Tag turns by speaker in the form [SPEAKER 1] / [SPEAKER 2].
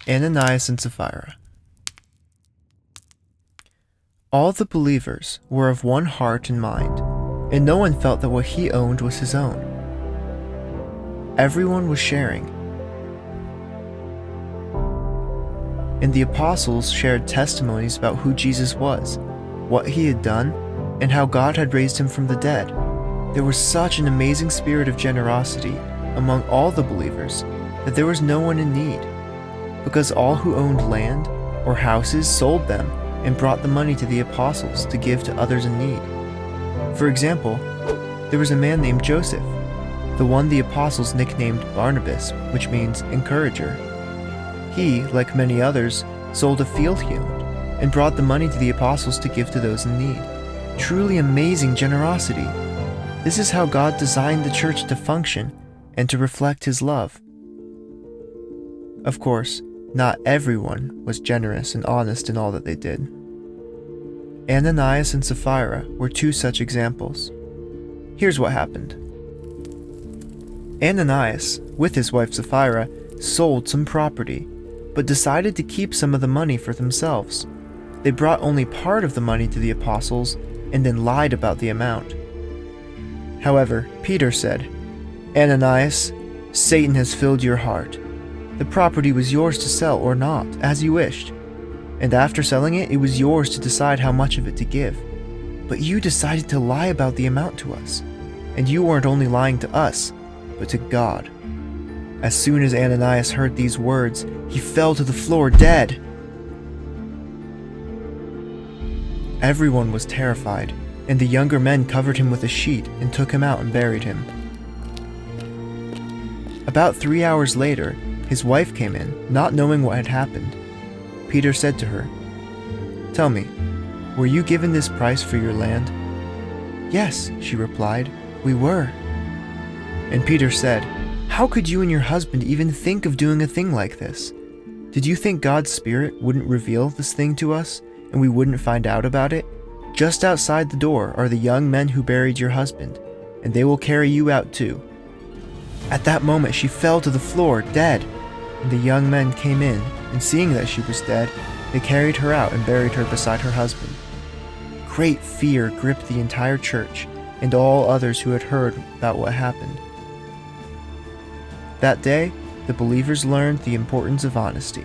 [SPEAKER 1] Ananias and Sapphira. All the believers were of one heart and mind, and no one felt that what he owned was his own. Everyone was sharing. And the apostles shared testimonies about who Jesus was, what he had done, and how God had raised him from the dead. There was such an amazing spirit of generosity among all the believers that there was no one in need, because all who owned land or houses sold them and brought the money to the apostles to give to others in need. For example, there was a man named Joseph, the one the apostles nicknamed Barnabas, which means encourager. He, like many others, sold a field he owned and brought the money to the apostles to give to those in need. Truly amazing generosity. This is how God designed the church to function and to reflect his love. Of course, not everyone was generous and honest in all that they did. Ananias and Sapphira were two such examples. Here's what happened. Ananias, with his wife Sapphira, sold some property, but decided to keep some of the money for themselves. They brought only part of the money to the apostles and then lied about the amount. However, Peter said, "Ananias, Satan has filled your heart. The property was yours to sell or not, as you wished. And after selling it, it was yours to decide how much of it to give. But you decided to lie about the amount to us. And you weren't only lying to us, but to God." As soon as Ananias heard these words, he fell to the floor dead. Everyone was terrified, and the younger men covered him with a sheet and took him out and buried him. About 3 hours later, his wife came in, not knowing what had happened. Peter said to her, "Tell me, were you given this price for your land?" "Yes," she replied, "we were." And Peter said, "How could you and your husband even think of doing a thing like this? Did you think God's Spirit wouldn't reveal this thing to us, and we wouldn't find out about it? Just outside the door are the young men who buried your husband, and they will carry you out too." At that moment she fell to the floor, dead, and the young men came in, and seeing that she was dead, they carried her out and buried her beside her husband. Great fear gripped the entire church and all others who had heard about what happened. That day, the believers learned the importance of honesty.